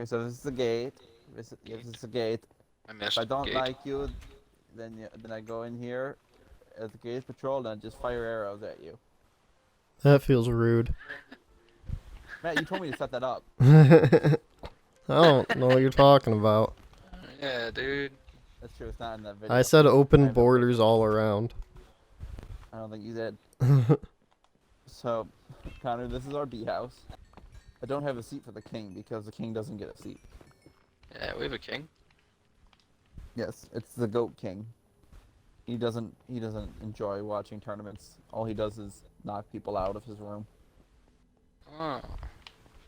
Okay, so this is the gate. This is the gate. I If missed I don't gate. like you, then I go in here at the gate patrol and I just fire arrows at you. That feels rude. Matt, you told me to set that up. I don't know what you're talking about. Yeah, dude. That's true. It's not in that video. I said I open have no borders proof. all around. I don't think you did. So, Connor, this is our bee house. I don't have a seat for the king because the king doesn't get a seat. Yeah, we have a king. Yes, it's the goat king. He doesn't enjoy watching tournaments. All he does is knock people out of his room. Oh.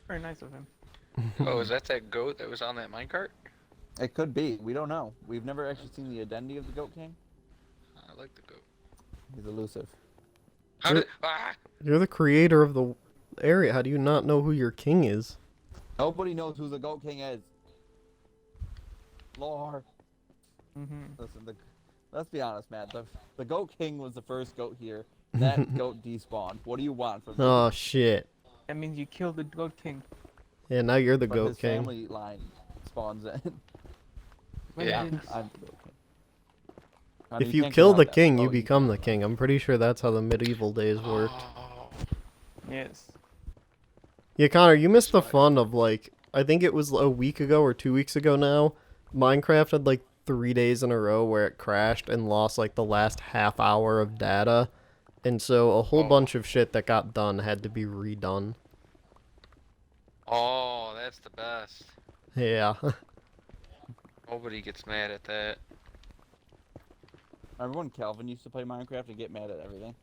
Very nice of him. Oh, is that goat that was on that minecart? It could be. We don't know. We've never actually seen the identity of the goat king. I like the goat. He's elusive. How did... Ah! You're the creator of the area. How do you not know who your king is? Nobody knows who the goat king is. Lore. Mm-hmm. Listen, let's be honest, Matt. The goat king was the first goat here. That goat despawned. What do you want from me? Oh shit. That means you killed the Goat King. Yeah, now you're the But goat his king. family line spawns in. When Yeah. did- I'm the goat king. Honey, If you can't kill get the out that. king, Oh, you become the king. I'm pretty sure that's how the medieval days worked. Oh. Yes. Yeah, Connor, you missed the That's fun of, like, I think it was a week ago or 2 weeks ago now. Minecraft had, like, 3 days in a row where it crashed and lost, like, the last half hour of data. And so a whole Oh. bunch of shit that got done had to be redone. Oh, that's the best. Yeah. Nobody gets mad at that. Remember when Calvin used to play Minecraft and get mad at everything?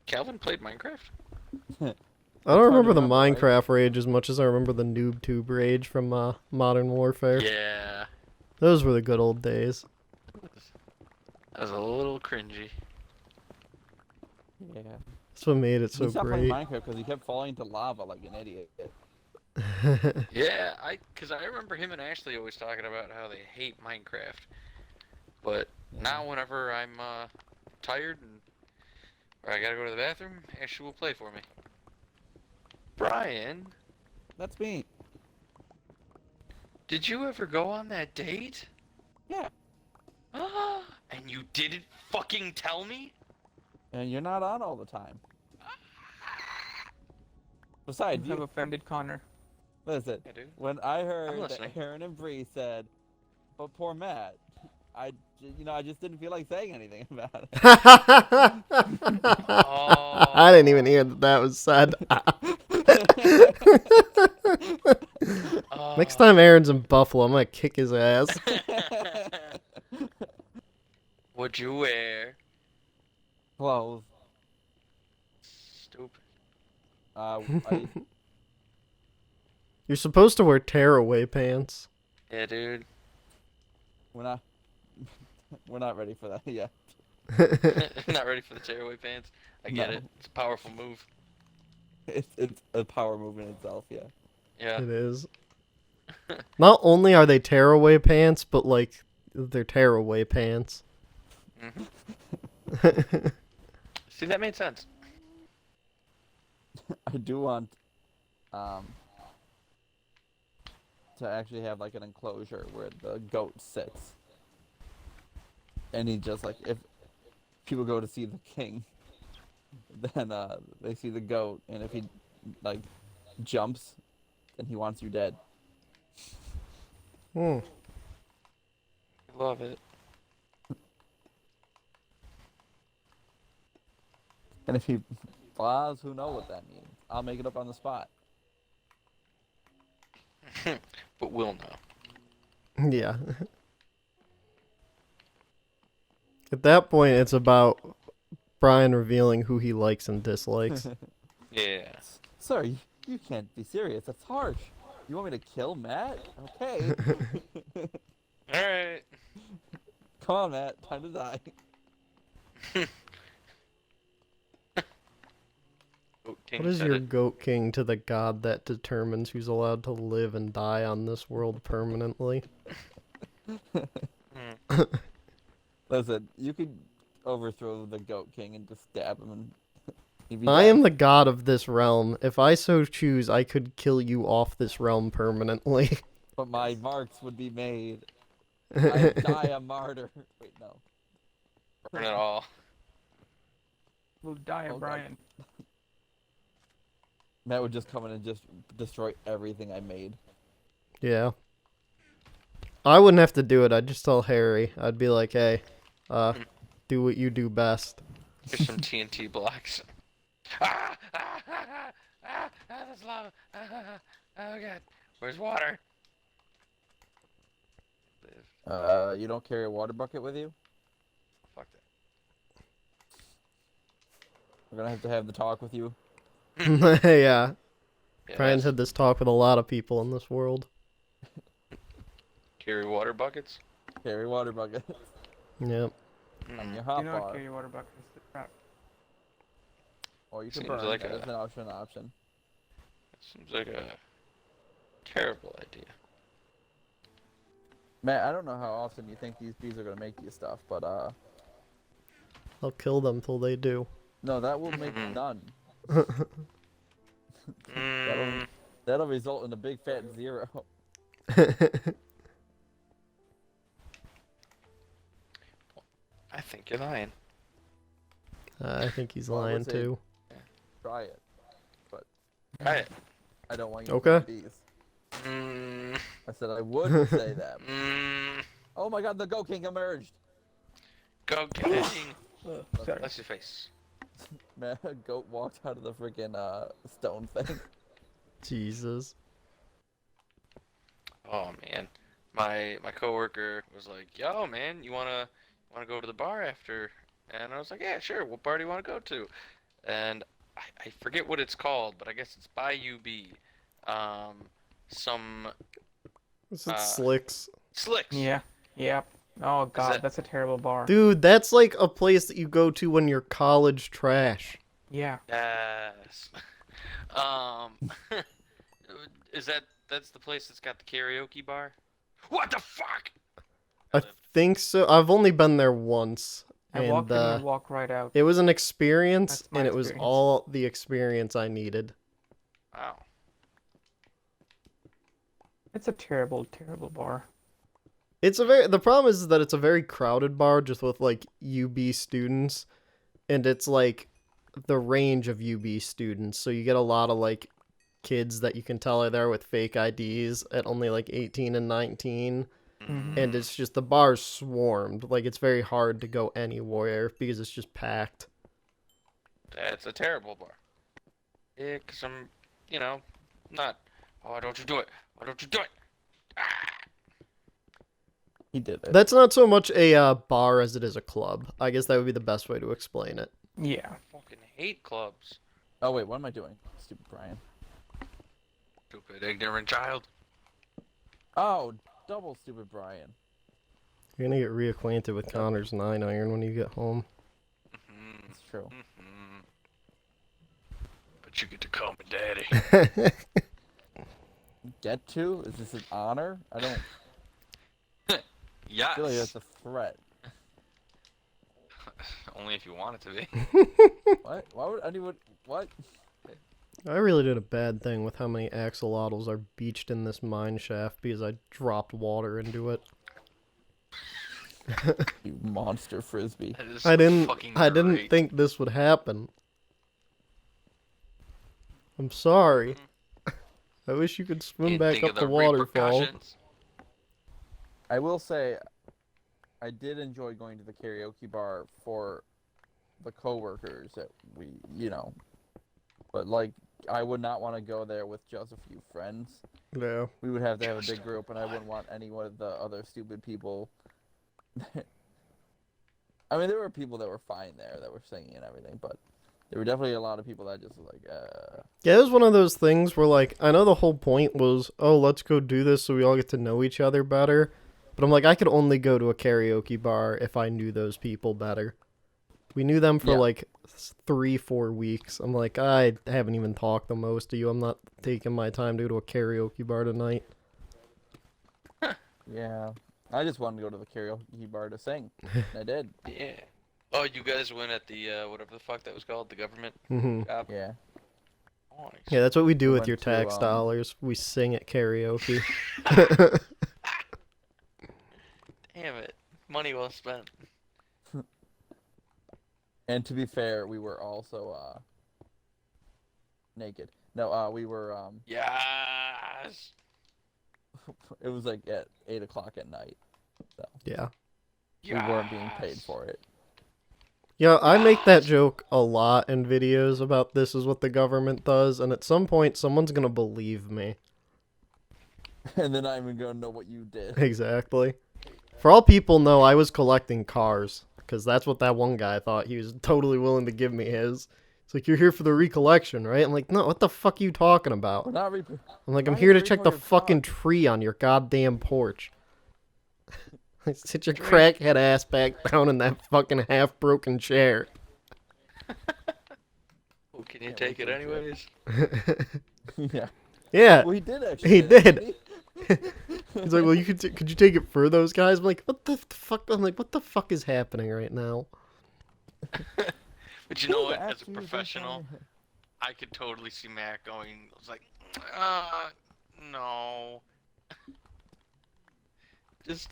Calvin played Minecraft? I It's don't hard to remember the remember, right? Minecraft rage as much as I remember the NoobTube rage from Modern Warfare. Yeah. Those were the good old days. That was a little cringy. Yeah. That's what made it so He stopped playing great. Minecraft because he kept falling into lava like an idiot. Yeah, cause I remember him and Ashley always talking about how they hate Minecraft. But now whenever I'm tired and or I gotta go to the bathroom, Ashley will play for me. Brian, That's me. did you ever go on that date? Yeah. Ah, and you didn't fucking tell me? And you're not on all the time. Besides, You have you offended Connor. listen. Yeah, dude. When I heard that listening. Aaron and Bree said, "But poor Matt," I just didn't feel like saying anything about it. I didn't even hear that was said. Next time Aaron's in Buffalo, I'm gonna kick his ass. What'd you wear? Clothes. Stupid. I, You're supposed to wear tearaway pants. Yeah, dude. we're not ready for that yet. Not ready for the tearaway pants. I get No. it. It's a powerful move. It's a power move in itself. Yeah. Yeah. It is. Not only are they tearaway pants, but like they're tearaway pants. See, that made sense. I do want to actually have like an enclosure where the goat sits. And he just like if people go to see the king, then they see the goat, and if he like jumps, then he wants you dead. Hmm. Love it. And if he flies, who knows what that means? I'll make it up on the spot. But we'll know. Yeah. At that point, it's about Brian revealing who he likes and dislikes. Yeah. Sir, you can't be serious. That's harsh. You want me to kill Matt? Okay. Alright. Come on, Matt. Time to die. Goat King What is said your it. goat king to the god that determines who's allowed to live and die on this world permanently? Listen, you could overthrow the Goat King and just stab him and You'd be I dead. am the god of this realm. If I so choose, I could kill you off this realm permanently. But my marks would be made. I die a martyr. Wait, no. Burn it all. We'll die, Oh, God. Brian. Matt would just come in and just destroy everything I made. Yeah. I wouldn't have to do it. I'd just tell Harry. I'd be like, hey, do what you do best. Here's some TNT blocks. Ah! Ah! Ah! Ah! Ah! Ah! That's lava. Ah! Ah! Ah! Oh god. Where's water? You don't carry a water bucket with you? Fuck that. We're gonna have to have the talk with you. Yeah. Yeah, Brian's that's- had this talk with a lot of people in this world. Carry water buckets. Carry water bucket Yep. on your Do hot not bar. carry water buckets. It's a trap. Or you can Seems burn. like That a- is an option. Seems like a terrible idea. Matt, I don't know how often you think these bees are gonna make you stuff, but I'll kill them till they do. no, that will make none. Mm, That'll result in a big fat 0. I think you're lying. I think he's Well, I would lying say- too. Try it. Try it. I don't want you Okay. to kill bees. Mm, I said I would say that. mm, Oh my god, the Goat King emerged! go King. Sorry. Bless your face. Man, a goat walked out of the freaking stone thing. Jesus. Oh man, my coworker was like, "Yo, man, you wanna go to the bar after?" And I was like, "Yeah, sure. What bar do you wanna go to?" And I forget what it's called, but I guess it's by UB. Some Is it Slicks? Slicks. Yeah. Yep. Oh god, that- that's a terrible bar. Dude, that's like a place that you go to when you're college trash. Yeah. Yes. Is that's the place that's got the karaoke bar? What the fuck? I think so. I've only been there once. I walk in And and walk right out. it was an experience, That's my and it was experience. all the experience I needed. Wow. It's a terrible, terrible bar. The problem is that it's a very crowded bar just with like UB students, and it's like the range of UB students. So you get a lot of like kids that you can tell are there with fake IDs at only like 18 and 19, Mhm. and it's just the bar's swarmed. Like it's very hard to go anywhere because it's just packed. That's a terrible bar. Yeah, 'cause I'm, not. Oh, why don't you do it? Why don't you do it? Ah! He did it. That's not so much a bar as it is a club. I guess that would be the best way to explain it. Yeah. I fucking hate clubs. Oh wait, what am I doing? Stupid Brian. Stupid, ignorant child. Oh, double stupid Brian. You're gonna get reacquainted with Connor's 9-iron when you get home. Mm-hmm. It's true. Mm-hmm. But you get to call me daddy. Get to? Is this an honor? I don't Yes. feel like that's a threat. Only if you want it to be. What? Why would anyone? What? I really did a bad thing with how many axolotls are beached in this mine shaft because I dropped water into it. You monster frisbee. That is I didn't fucking I didn't great. think this would happen. I'm sorry. I wish you could swim Didn't back think up of the waterfall. repercussions. I will say, I did enjoy going to the karaoke bar for the coworkers that but like, I would not want to go there with just a few friends. Yeah. We would have to have a Just big group, and I wouldn't want any of the other stupid people. I mean, there were people that were fine there that were singing and everything, but there were definitely a lot of people that just was like, Yeah, it was one of those things where like I know the whole point was, oh, let's go do this so we all get to know each other better. But I'm like, I could only go to a karaoke bar if I knew those people better. We knew them for Yeah. like 3-4 weeks. I'm like, I haven't even talked to most of you. I'm not taking my time to go to a karaoke bar tonight. yeah. I just wanted to go to the karaoke bar to sing. And I did. Yeah. Oh, you guys went at the whatever the fuck that was called, the government Hmm. job. Yeah. Nice. Yeah, that's what we do We with went your to, tax dollars. We sing at karaoke. Damn it, money well spent. And to be fair, we were also naked. No, we were Yes. it was like at 8 o'clock at night. So Yeah. we weren't being paid for it. Yeah, I make that joke a lot in videos about this is what the government does, and at some point someone's gonna believe me. And then I'm even gonna know what you did. Exactly. For all people know, I was collecting cars, because that's what that one guy thought. He was totally willing to give me his. It's like, you're here for the recollection, right? I'm like, no, what the fuck are you talking about? We're not I'm like, why I'm are here to you check reading the all your fucking cars? tree on your goddamn porch. Sit your crackhead ass back down in that fucking half-broken chair. Oh, can you Yeah, take it legit. anyways? Yeah. Yeah. Well, he did actually. He didn't did. he? He's like, well, you could you take it for those guys? I'm like, what the fuck? I'm like, what the fuck is happening right now? But you know Who what? As a actually does professional, that? I could totally see Matt going. I was like, no. Just,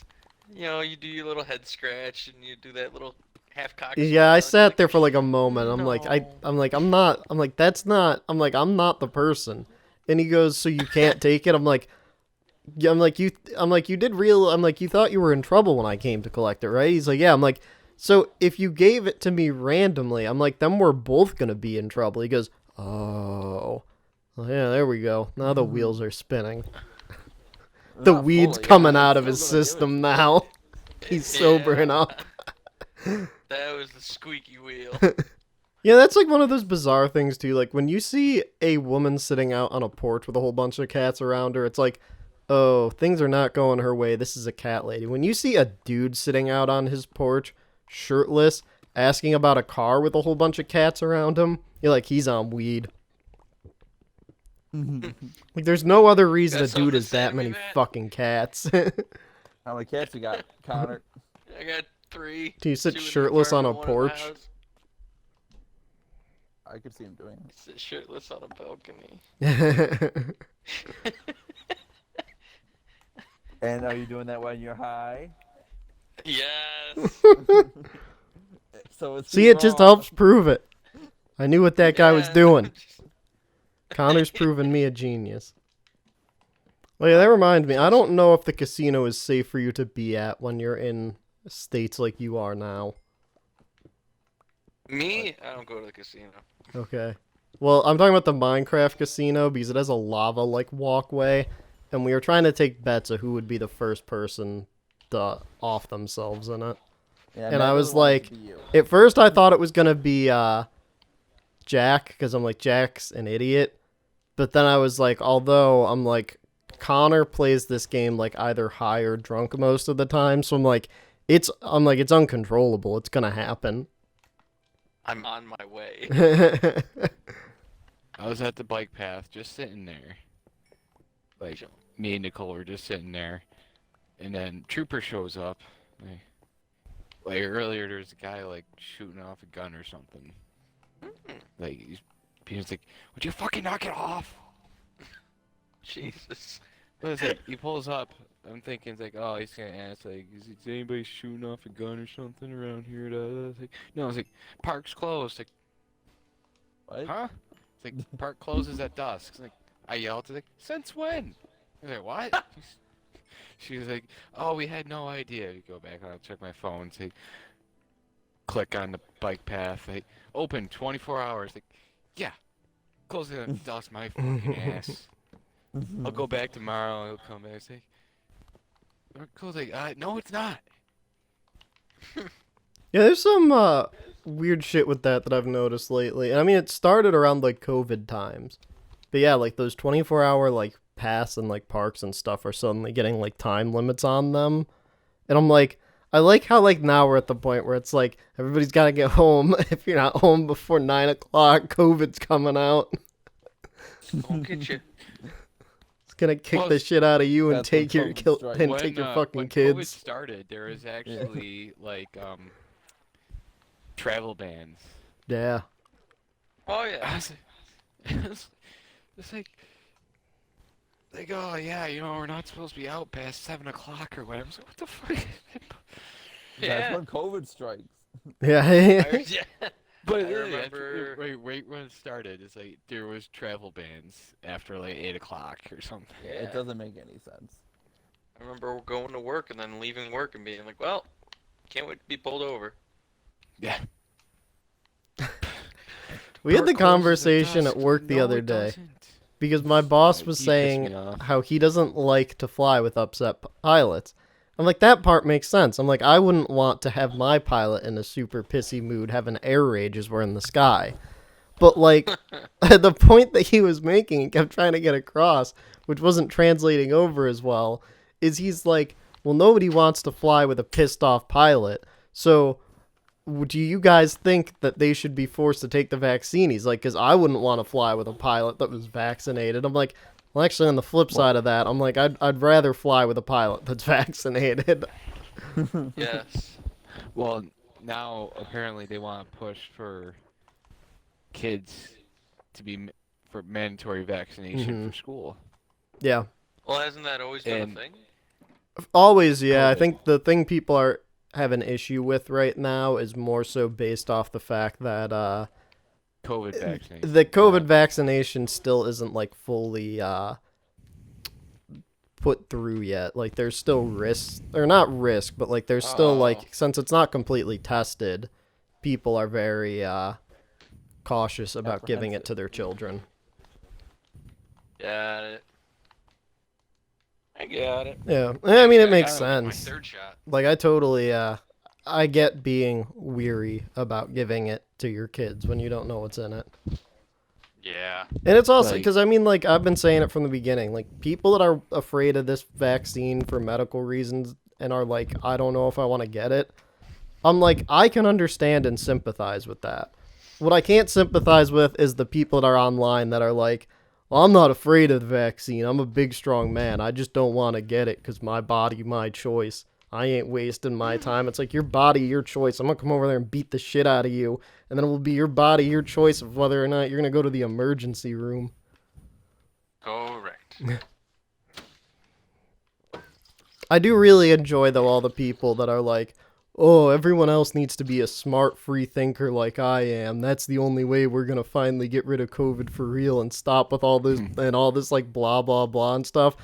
you do your little head scratch and you do that little half cock. Yeah, I sat there for like a moment. I'm like, I'm not the person. And he goes, so you can't take it? I'm like, yeah, I'm like, you thought you were in trouble when I came to collect it, right? He's like, yeah. I'm like, so if you gave it to me randomly, I'm like, then we're both gonna be in trouble. He goes, oh, well, yeah, there we go. Now the wheels are spinning. The Not weed's fully, coming yeah, out they're of his still gonna give it system to now. He's sobering Yeah. up. That was the squeaky wheel. Yeah, that's like one of those bizarre things too. Like when you see a woman sitting out on a porch with a whole bunch of cats around her, it's like, oh, things are not going her way. This is a cat lady. When you see a dude sitting out on his porch, shirtless, asking about a car with a whole bunch of cats around him, you're like, he's on weed. Like, there's no other reason Got a dude something to has say that to me, many Matt? fucking cats. How many cats you got, Connor? I got 3. Do you sit 2 in the shirtless on a apartment, 1 in my porch? house. I could see him doing it. Sit shirtless on a balcony. And are you doing that when you're high? Yes. So it's See, it just helps prove it. I knew what that guy was Yeah. doing. Connor's proven me a genius. Well, yeah, that reminds me. I don't know if the casino is safe for you to be at when you're in states like you are now. Me? I don't go to the casino. Okay. Well, I'm talking about the Minecraft casino because it has a lava-like walkway, and we were trying to take bets of who would be the first person to off themselves in it. Yeah, And Matt I really was wanted like- to be you. At first, I thought it was gonna be Jack, because I'm like, Jack's an idiot. But then I was like, although I'm like, Connor plays this game like either high or drunk most of the time, so I'm like, it's uncontrollable. It's gonna happen. I'm on my way. I was at the bike path, just sitting there. Like, me and Nicole were just sitting there. And then Trooper shows up. Like earlier, there was a guy, like, shooting off a gun or something. Like, he's like, would you fucking knock it off? Jesus. But it's like, he pulls up. I'm thinking, it's like, oh, he's gonna ask, like, is anybody shooting off a gun or something around here? It's like, no, it's like, park's closed. Like, What? huh? It's like, park closes at dusk. It's like, I yelled, like, since when? I was like, what? She's like, oh, we had no idea. You go back, I'll check my phone, say, click on the bike path, like, open 24 hours. Like, yeah, closing at dusk, my fucking ass. I'll go back tomorrow, he'll come back and say, Cole's like, no, it's not. Yeah, there's some weird shit with that I've noticed lately. And I mean, it started around like COVID times. But yeah, like those 24-hour like pass and like parks and stuff are suddenly getting like time limits on them. And I'm like, I like how like now we're at the point where it's like everybody's got to get home. If you're not home before 9 o'clock, COVID's coming out. Don't get you. It's gonna kick the Plus, shit out of you and that's when take your COVID strikes. and take your fucking when COVID kids. started, there was actually like travel bans. Yeah. Oh I yeah. was, it's like, oh yeah, we're not supposed to be out past 7 o'clock or whatever. I was like, what the fuck? That's Yeah. when COVID strikes. Yeah. Yeah. But I literally, remember- right when it started, it's like there was travel bans after like 8 o'clock or something. Yeah. It doesn't make any sense. I remember going to work and then leaving work and being like, well, can't wait to be pulled over. Yeah. We had the Park closes conversation dusk. at work the No, other it day doesn't. because my boss Like, was he pissed me saying off. how he doesn't like to fly with upset pilots. I'm like, that part makes sense. I'm like, I wouldn't want to have my pilot in a super pissy mood having air rage as we're in the sky. But, like, the point that he was making and kept trying to get across, which wasn't translating over as well, is he's like, well, nobody wants to fly with a pissed off pilot. So, do you guys think that they should be forced to take the vaccine? He's like, because I wouldn't want to fly with a pilot that was vaccinated. I'm like, well, actually, on the flip side of that, I'm like, I'd rather fly with a pilot that's vaccinated. Yes. Well, now apparently they want to push for kids to be for mandatory vaccination for school. Yeah. Well, hasn't that always been And- a thing? Always, yeah. I COVID. think the thing people have an issue with right now is more so based off the fact that COVID vaccination. the COVID vaccination still isn't like fully put through yet. Like there's still risks, or not risk, but like there's still Oh. like, since it's not completely tested, people are very cautious about giving it Apprehensive. to their children. Got it. I got it. Yeah, I mean it I makes gotta get my sense. third shot. Like I totally I get being weary about giving it to your kids when you don't know what's in it. Yeah. And it's also Like- because I mean, like I've been saying it from the beginning. Like people that are afraid of this vaccine for medical reasons and are like, I don't know if I want to get it. I'm like, I can understand and sympathize with that. What I can't sympathize with is the people that are online that are like, well, I'm not afraid of the vaccine. I'm a big, strong man. I just don't want to get it because my body, my choice. I ain't wasting my time. It's like your body, your choice. I'm going to come over there and beat the shit out of you. And then it will be your body, your choice of whether or not you're going to go to the emergency room. Correct. I do really enjoy, though, all the people that are like, oh, everyone else needs to be a smart, free thinker like I am. That's the only way we're going to finally get rid of COVID for real and stop with all this and all this, like, blah, blah, blah and stuff.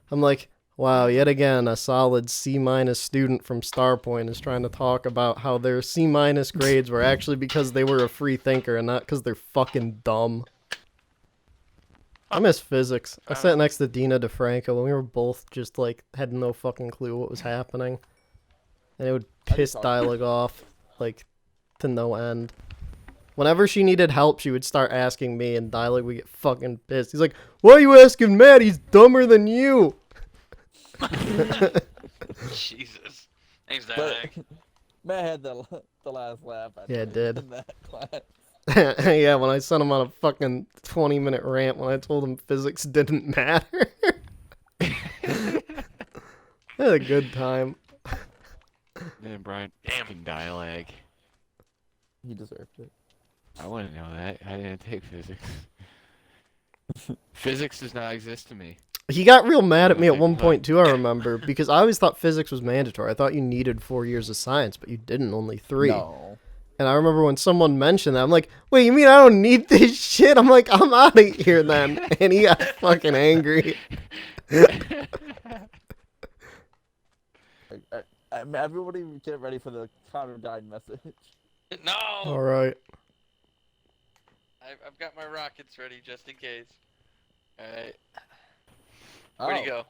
I'm like, wow, yet again, a solid C- student from Starpoint is trying to talk about how their C- grades were actually because they were a free thinker and not because they're fucking dumb. I miss physics. I sat next to Dina DeFranco and we were both just, like, had no fucking clue what was happening. And it would piss dialogue off, like, to no end. Whenever she needed help, she would start asking me, and dialogue would get fucking pissed. He's like, why are you asking Matt? He's dumber than you. Jesus. Thanks, But Dialect. Matt had the last laugh. I Yeah, it think, did. in that class. Yeah, when I sent him on a fucking 20-minute rant when I told him physics didn't matter. I had a good time. Man, Brian, Damn. fucking dialogue. He deserved it. I wouldn't know that. I didn't take physics. Physics does not exist to me. He got real mad at me at Okay, one fine. point too, I remember, because I always thought physics was mandatory. I thought you needed 4 years of science, but you didn't, only 3. No. And I remember when someone mentioned that, I'm like, wait, you mean I don't need this shit? I'm like, I'm out of here then. And he got fucking angry. Everybody get ready for the counter guide message. No! All right. I've got my rockets ready just in case. Alright. Where'd he go?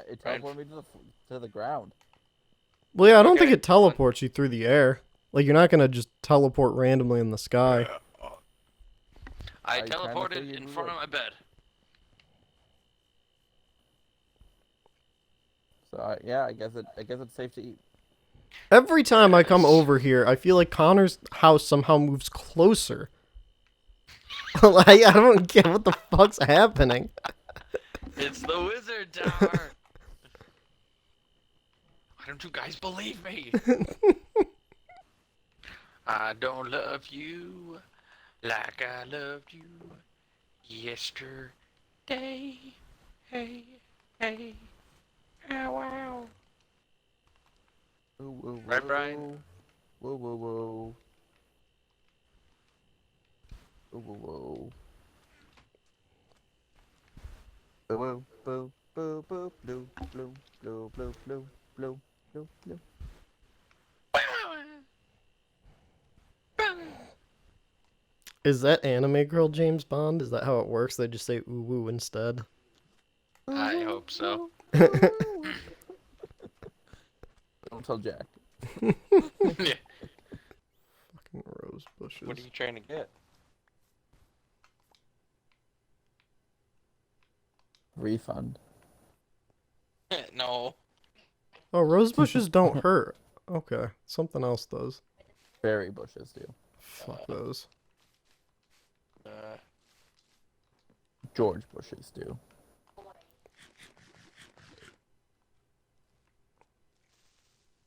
It teleported me to the ground. Well, yeah, I don't Okay. think it teleports you through the air. Like, you're not going to just teleport randomly in the sky. I I kinda teleported figured in you front of would. my bed. So yeah, I guess it's safe to eat. Every time I come Yes. over here, I feel like Connor's house somehow moves closer. Like, I don't get what the fuck's happening. It's the wizard tower! Why don't you guys believe me? I don't love you like I loved you yesterday. Hey, hey, ow, ow. Woo, woo, Right, Brian? woo, woo, woo. Woo, woo, woo. Boo, boo, boo, boo, boo, blue, blue, blue, blue, blue, blue, blue, blue. Is that anime girl James Bond? Is that how it works? They just say ooh woo instead. I hope so. Don't tell Jack. Yeah. Fucking rose bushes. What are you trying to get? Refund. No. Oh, rose bushes don't hurt. Okay, something else does. Berry bushes do. Fuck those. George bushes do.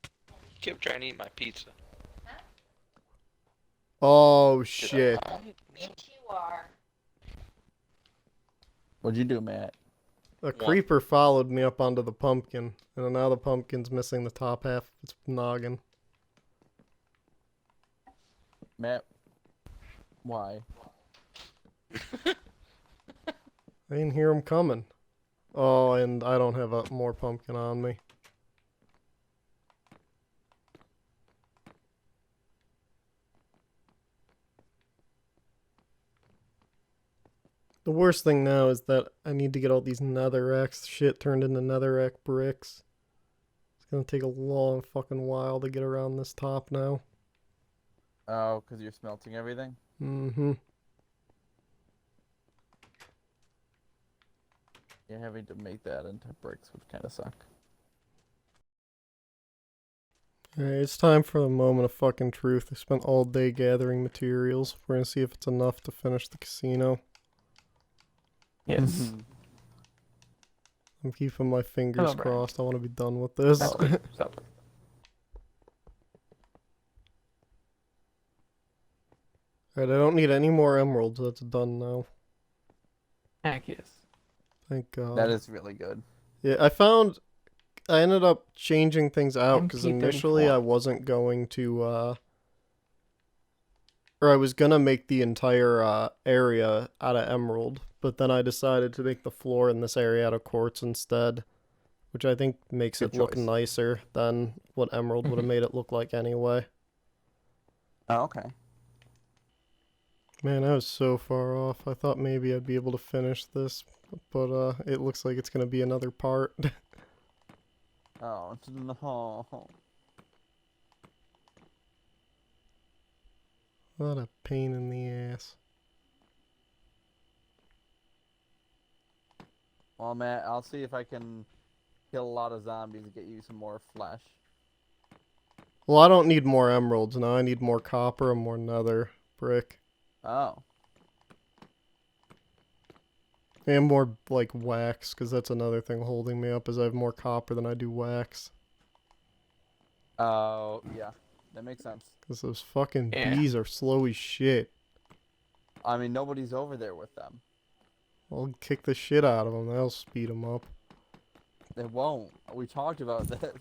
You kept trying to eat my pizza. Oh Did shit. I? What'd you do, Matt? A creeper followed me up onto the pumpkin, and now the pumpkin's missing the top half of its noggin. Matt, why? I didn't hear him coming. Oh, and I don't have more pumpkin on me. The worst thing now is that I need to get all these netherrack shit turned into netherrack bricks. It's gonna take a long fucking while to get around this top now. Oh, because you're smelting everything? Mm-hmm. You're having to make that into bricks, which kind of suck. Alright, it's time for the moment of fucking truth. I spent all day gathering materials. We're gonna see if it's enough to finish the casino. Yes. I'm keeping my fingers Hello, Brian. crossed. I want to be done with this. Stop. Stop. Alright, I don't need any more emeralds. That's done now. Heck yes. Thank God. That is really good. Yeah, I ended up changing things out because initially MT34. I wasn't going to, or I was gonna make the entire area out of emerald, but then I decided to make the floor in this area out of quartz instead, which I think makes Good it look choice. nicer than what emerald would have made it look like anyway. Oh, okay. Man, I was so far off. I thought maybe I'd be able to finish this, but it looks like it's gonna be another part. Oh, no. What a pain in the ass. Well, Matt, I'll see if I can kill a lot of zombies and get you some more flesh. Well, I don't need more emeralds now. I need more copper and more nether brick. Oh. And more, like, wax, because that's another thing holding me up, is I have more copper than I do wax. Oh, yeah. That makes sense. Because those fucking Yeah. bees are slow as shit. I mean, nobody's over there with them. I'll kick the shit out of them. That'll speed them up. They won't. We talked about this.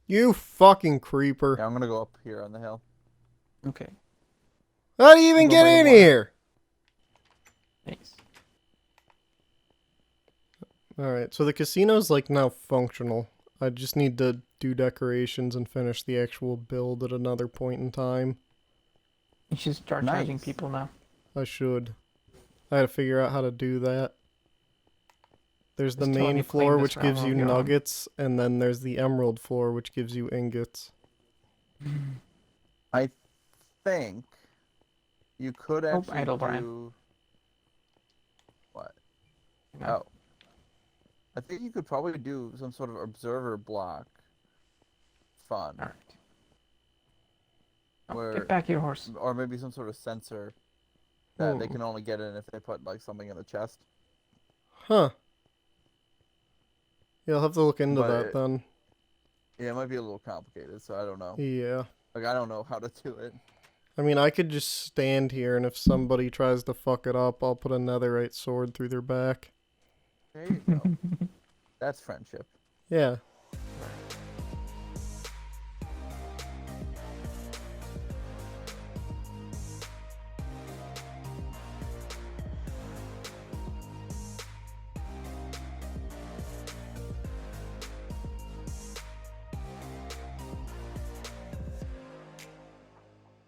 You fucking creeper. Yeah, I'm gonna go up here on the hill. Okay. How do you even Go get by the in water. here? Thanks. Alright, so the casino's, like, now functional. I just need to do decorations and finish the actual build at another point in time. You should start charging Nice. people now. I should. I gotta figure out how to do that. There's the Just tell 'em main you claim floor, this which gives realm you of your own. nuggets, and then there's the emerald floor, which gives you ingots. I think you could Oh, actually idle Brian. do... What? No. Oh. I think you could probably do some sort of observer block. Fun. Alright. Oh, Where... get back here, horse. Or maybe some sort of sensor that they Hmm. can only get in if they put like something in the chest. Huh. Yeah, I'll have to look into But that it- then. Yeah, it might be a little complicated, so I don't know. Yeah. Like, I don't know how to do it. I mean, I could just stand here, and if somebody tries to fuck it up, I'll put a netherite sword through their back. There you go. That's friendship. Yeah,